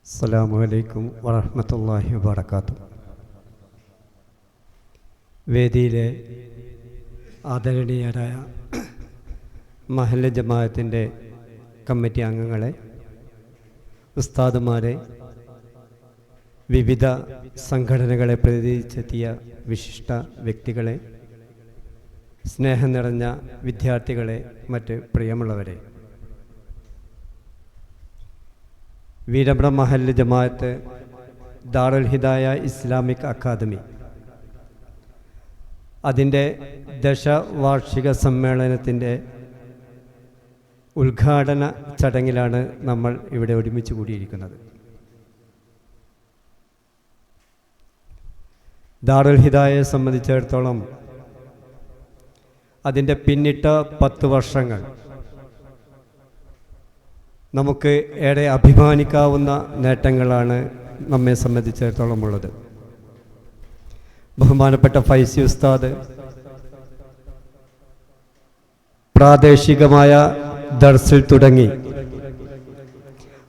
അസ്സലാമു അലൈക്കും വറഹ്മത്തുള്ളാഹി വബറകാതുഹു. വേദിയിലെ ആദരണീയരായ മഹല്ല് ജമാഅത്തിൻ്റെ കമ്മിറ്റി അംഗങ്ങളെ, ഉസ്താദുമാരെ, വിവിധ സംഘടനകളെ പ്രതിനിധീകരിച്ചെത്തിയ വിശിഷ്ട വ്യക്തികളെ, സ്നേഹം നിറഞ്ഞ വിദ്യാർത്ഥികളെ, മറ്റ് പ്രിയമുള്ളവരെ, വീരമ്പ്ര മഹല്ല് ജമാഅത്ത് ദാറുൽ ഹിദായ ഇസ്ലാമിക് അക്കാദമി അതിൻ്റെ ദശവാർഷിക സമ്മേളനത്തിൻ്റെ ഉദ്ഘാടന ചടങ്ങിലാണ് നമ്മൾ ഇവിടെ ഒരുമിച്ച് കൂടിയിരിക്കുന്നത്. ദാറുൽ ഹിദായയെ സംബന്ധിച്ചിടത്തോളം അതിൻ്റെ പിന്നിട്ട 10 വർഷങ്ങൾ നമുക്ക് ഏറെ അഭിമാനിക്കാവുന്ന നേട്ടങ്ങളാണ് നമ്മെ സംബന്ധിച്ചിടത്തോളം ഉള്ളത്. ബഹുമാനപ്പെട്ട ഫൈസി ഉസ്താദ് പ്രാദേശികമായ ദർസിൽ തുടങ്ങി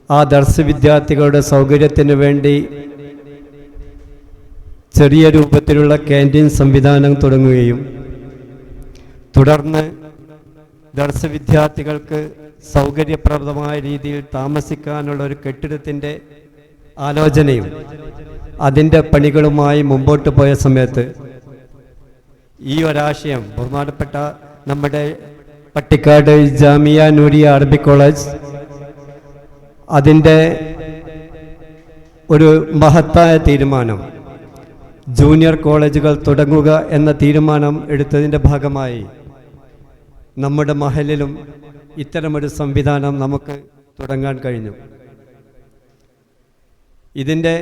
ആ ദർസ് വിദ്യാർത്ഥികളുടെ സൗകര്യത്തിന് വേണ്ടി ചെറിയ രൂപത്തിലുള്ള ക്യാൻറ്റീൻ സംവിധാനം തുടങ്ങുകയും തുടർന്ന് ദർസ് വിദ്യാർത്ഥികൾക്ക് സൗകര്യപ്രദമായ രീതിയിൽ താമസിക്കാനുള്ള ഒരു കെട്ടിടത്തിൻ്റെ ആലോചനയും അതിൻ്റെ പണികളുമായി മുമ്പോട്ട് പോയ സമയത്ത് ഈ ഒരാശയം ബഹുമാനപ്പെട്ട നമ്മുടെ പട്ടിക്കാട് ജാമിയ നൂരിയ അറബിക് കോളേജ് അതിൻ്റെ ഒരു മഹത്തായ തീരുമാനം, ജൂനിയർ കോളേജുകൾ തുടങ്ങുക എന്ന തീരുമാനം എടുത്തതിൻ്റെ ഭാഗമായി നമ്മുടെ മഹലിലും ഇത്തരമൊരു സംവിധാനം നമുക്ക് തുടങ്ങാൻ കഴിഞ്ഞു. ഇതിൻ്റെ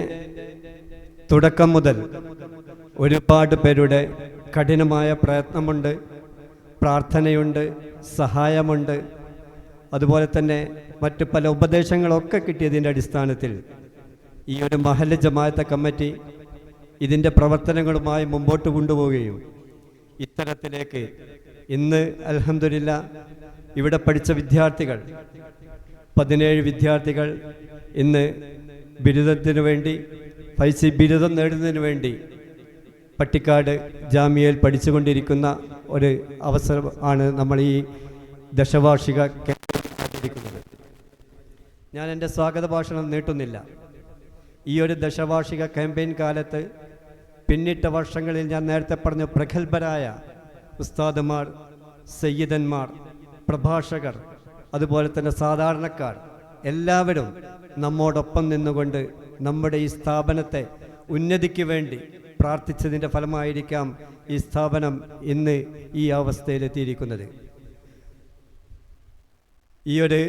തുടക്കം മുതൽ ഒരുപാട് പേരുടെ കഠിനമായ പ്രയത്നമുണ്ട്, പ്രാർത്ഥനയുണ്ട്, സഹായമുണ്ട്. അതുപോലെ തന്നെ മറ്റ് പല ഉപദേശങ്ങളൊക്കെ കിട്ടിയതിൻ്റെ അടിസ്ഥാനത്തിൽ ഈ ഒരു മഹല്ല് ജമാഅത്ത് കമ്മിറ്റി ഇതിൻ്റെ പ്രവർത്തനങ്ങളുമായി മുമ്പോട്ട് കൊണ്ടുപോവുകയും ഇത്തരത്തിലേക്ക് ഇന്ന് അൽഹംദുലില്ലാ ഇവിടെ പഠിച്ച വിദ്യാർത്ഥികൾ 17 വിദ്യാർത്ഥികൾ ഇന്ന് ബിരുദത്തിനു വേണ്ടി, ഫൈസി ബിരുദം നേടുന്നതിന് വേണ്ടി പട്ടിക്കാട് ജാമിയയിൽ പഠിച്ചുകൊണ്ടിരിക്കുന്ന ഒരു അവസരം ആണ് നമ്മൾ ഈ ദശവാർഷിക കേന്ദ്രീകരിക്കുന്നത്. ഞാൻ എൻ്റെ സ്വാഗത ഭാഷണം നീട്ടുന്നില്ല. ഈ ഒരു ദശവാർഷിക ക്യാമ്പയിൻ കാലത്ത് പിന്നിട്ട വർഷങ്ങളിൽ ഞാൻ നേരത്തെ പറഞ്ഞ പ്രഗത്ഭരായ ഉസ്താദുമാർ, സയ്യിദന്മാർ, പ്രഭാഷകർ, അതുപോലെ തന്നെ സാധാരണക്കാർ എല്ലാവരും നമ്മോടൊപ്പം നിന്നുകൊണ്ട് നമ്മുടെ ഈ സ്ഥാപനത്തെ ഉന്നതിക്ക് വേണ്ടി പ്രാർത്ഥിച്ചതിൻ്റെ ഫലമായിരിക്കാം ഈ സ്ഥാപനം ഇന്ന് ഈ അവസ്ഥയിലെത്തിയിരിക്കുന്നത്. ഈ ഒരു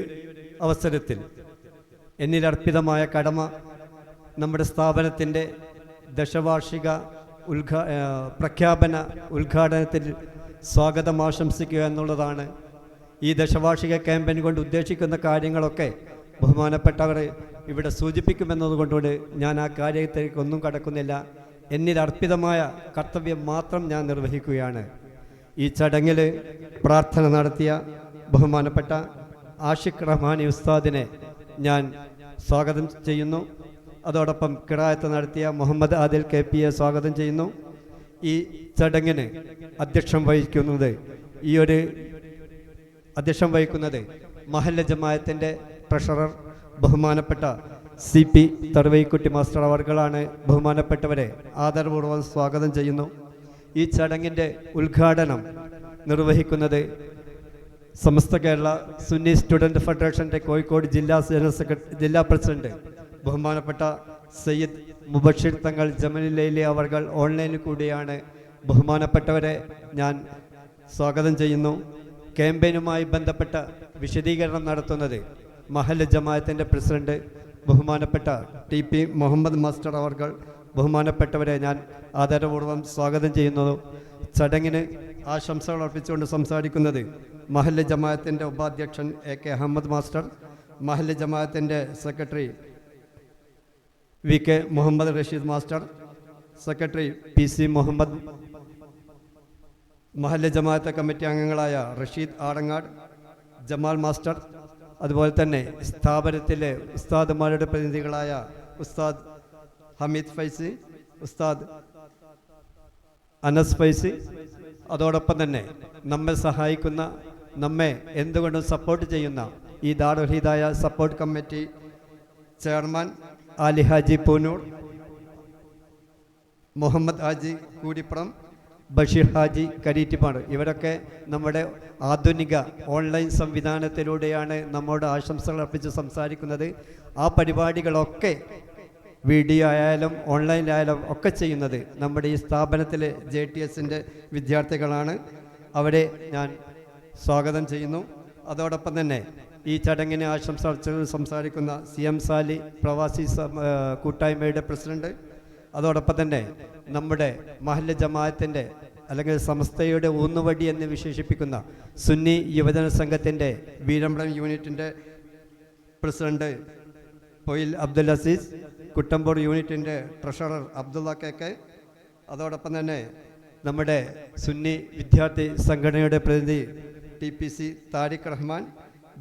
അവസരത്തിൽ എന്നിലർപ്പിതമായ കടമ നമ്മുടെ സ്ഥാപനത്തിൻ്റെ ദശവാർഷിക പ്രഖ്യാപന ഉദ്ഘാടനത്തിൽ സ്വാഗതം ആശംസിക്കുക എന്നുള്ളതാണ്. ഈ ദശവാർഷിക ക്യാമ്പയിൻ കൊണ്ട് ഉദ്ദേശിക്കുന്ന കാര്യങ്ങളൊക്കെ ബഹുമാനപ്പെട്ടവർ ഇവിടെ സൂചിപ്പിക്കുമെന്നതുകൊണ്ട് ഞാൻ ആ കാര്യത്തിലേക്ക് ഒന്നും കടക്കുന്നില്ല. എന്നിലർപ്പിതമായ കർത്തവ്യം മാത്രം ഞാൻ നിർവഹിക്കുകയാണ്. ഈ ചടങ്ങിൽ പ്രാർത്ഥന നടത്തിയ ബഹുമാനപ്പെട്ട ആഷിഖ് റഹ്മാനി ഉസ്താദിനെ ഞാൻ സ്വാഗതം ചെയ്യുന്നു. അതോടൊപ്പം ഖിറാഅത്ത് നടത്തിയ മുഹമ്മദ് ആദിൽ KP സ്വാഗതം ചെയ്യുന്നു. ഈ ചടങ്ങിന് അധ്യക്ഷം വഹിക്കുന്നത് മഹല്ല് ജമാഅത്തിൻ്റെ ട്രഷറർ ബഹുമാനപ്പെട്ട CP തർവൈക്കുട്ടി മാസ്റ്റർ അവർകളാണ്. ബഹുമാനപ്പെട്ടവരെ ആദരപൂർവ്വം സ്വാഗതം ചെയ്യുന്നു. ഈ ചടങ്ങിൻ്റെ ഉദ്ഘാടനം നിർവഹിക്കുന്നത് സമസ്ത കേരള സുന്നി സ്റ്റുഡൻറ്റ് ഫെഡറേഷൻ്റെ കോഴിക്കോട് ജില്ലാ പ്രസിഡന്റ് ബഹുമാനപ്പെട്ട സയ്യിദ് മുബഷിർ തങ്ങൾ ജമലിലൈലി അവർകൾ ഓൺലൈനിൽ കൂടിയാണ്. ബഹുമാനപ്പെട്ടവരെ ഞാൻ സ്വാഗതം ചെയ്യുന്നു. ക്യാമ്പയിനുമായി ബന്ധപ്പെട്ട വിശദീകരണം നടത്തുന്നത് മഹല്ല് ജമാഅത്തിൻ്റെ പ്രസിഡന്റ് ബഹുമാനപ്പെട്ട TP മുഹമ്മദ് മാസ്റ്റർ അവർകൾ. ബഹുമാനപ്പെട്ടവരെ ഞാൻ ആദരപൂർവ്വം സ്വാഗതം ചെയ്യുന്നു. ചടങ്ങിന് ആശംസകൾ അർപ്പിച്ചുകൊണ്ട് സംസാരിക്കുന്നത് മഹല്ല് ജമാഅത്തിൻ്റെ ഉപാധ്യക്ഷൻ AK അഹമ്മദ് മാസ്റ്റർ, മഹല്ല് ജമാഅത്തിൻ്റെ secretary VK Muhammad Rasheed master, secretary PC Muhammad, മഹല്ല് ജമാഅത്ത് കമ്മിറ്റി അംഗങ്ങളായ റഷീദ് ആടങ്ങാട്, ജമാൽ മാസ്റ്റർ, അതുപോലെ തന്നെ സ്ഥാപനത്തിലെ ഉസ്താദുമാരുടെ പ്രതിനിധികളായ ഉസ്താദ് ഹമീദ് ഫൈസി, ഉസ്താദ് അനസ് ഫൈസി, അതോടൊപ്പം തന്നെ നമ്മെ സഹായിക്കുന്ന, നമ്മെ എന്തുകൊണ്ടും സപ്പോർട്ട് ചെയ്യുന്ന ഈ ദാറുൽ ഹിദായ സപ്പോർട്ട് കമ്മിറ്റി ചെയർമാൻ ആലി ഹാജി പൂനൂർ, മുഹമ്മദ് ഹാജി കൂടിപ്പുറം, ബഷീർ ഹാജി കരീറ്റിപ്പാട്, ഇവരൊക്കെ നമ്മുടെ ആധുനിക ഓൺലൈൻ സംവിധാനത്തിലൂടെയാണ് നമ്മോട് ആശംസകൾ അർപ്പിച്ച് സംസാരിക്കുന്നത്. ആ പരിപാടികളൊക്കെ വീഡിയോ ആയാലും ഓൺലൈനിലായാലും ഒക്കെ ചെയ്യുന്നത് നമ്മുടെ ഈ സ്ഥാപനത്തിലെ JTSൻ്റെ വിദ്യാർത്ഥികളാണ്. അവരെ ഞാൻ സ്വാഗതം ചെയ്യുന്നു. അതോടൊപ്പം തന്നെ ഈ ചടങ്ങിന് ആശംസ സംസാരിക്കുന്ന CM സാലി പ്രവാസി കൂട്ടായ്മയുടെ പ്രസിഡന്റ്, അതോടൊപ്പം തന്നെ നമ്മുടെ മഹല്ല് ജമാഅത്തിൻ്റെ അല്ലെങ്കിൽ സമസ്തയുടെ ഊന്നുവടി എന്ന് വിശേഷിപ്പിക്കുന്ന സുന്നി യുവജന സംഘത്തിൻ്റെ വീരമ്പ്രം യൂണിറ്റിൻ്റെ പ്രസിഡന്റ് പൊയിൽ അബ്ദുൽ അസീസ്, കുട്ടമ്പൂർ യൂണിറ്റിൻ്റെ ട്രഷറർ അബ്ദുള്ള KK, അതോടൊപ്പം തന്നെ നമ്മുടെ സുന്നി വിദ്യാർത്ഥി സംഘടനയുടെ പ്രതിനിധി TPC താരിഖ് റഹ്മാൻ,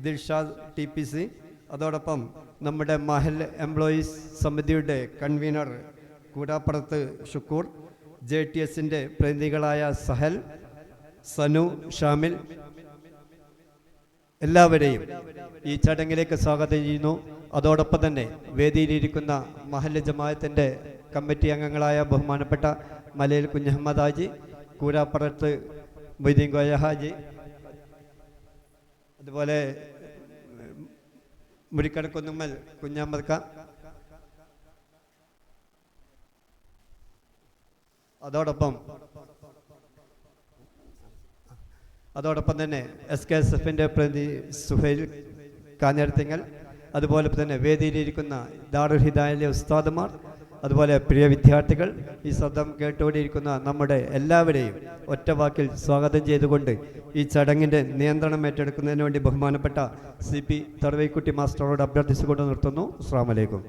ദിൽഷാദ് TPC, അതോടൊപ്പം നമ്മുടെ മഹൽ എംപ്ലോയീസ് സമിതിയുടെ കൺവീനർ കൂടാപ്പുറത്ത് ഷുക്കൂർ, JTSൻ്റെ പ്രതിനിധികളായ സഹൽ, സനു, ഷാമിൽ, എല്ലാവരെയും ഈ ചടങ്ങിലേക്ക് സ്വാഗതം ചെയ്യുന്നു. അതോടൊപ്പം തന്നെ വേദിയിലിരിക്കുന്ന മഹല്ല് ജമാഅത്തിൻ്റെ കമ്മിറ്റി അംഗങ്ങളായ ബഹുമാനപ്പെട്ട മലയിൽ കുഞ്ഞഹമ്മദ് ഹാജി, കൂരാപ്പുറത്ത് മൊയ്തീൻ കോയ ഹാജി, അതുപോലെ മുരിക്കടക്കുന്നുമ്മൽ കുഞ്ഞഹമ്മദ് ഖാൻ, അതോടൊപ്പം തന്നെ SKSFൻ്റെ പ്രതിനിധി സുഹൈൽ കാഞ്ഞിരത്തിങ്ങൽ, അതുപോലെ തന്നെ വേദിയിലിരിക്കുന്ന ദാറുൽ ഹിദായയിലെ ഉസ്താദുമാർ, അതുപോലെ പ്രിയ വിദ്യാർത്ഥികൾ, ഈ ശബ്ദം കേട്ടുകൊണ്ടിരിക്കുന്ന നമ്മുടെ എല്ലാവരെയും ഒറ്റവാക്കിൽ സ്വാഗതം ചെയ്തുകൊണ്ട് ഈ ചടങ്ങിൻ്റെ നിയന്ത്രണം ഏറ്റെടുക്കുന്നതിന് വേണ്ടി ബഹുമാനപ്പെട്ട CP തറവൈക്കുട്ടി മാസ്റ്ററോട് അഭ്യർത്ഥിച്ചുകൊണ്ട് നിർത്തുന്നു. അസ്സലാമു അലൈക്കും.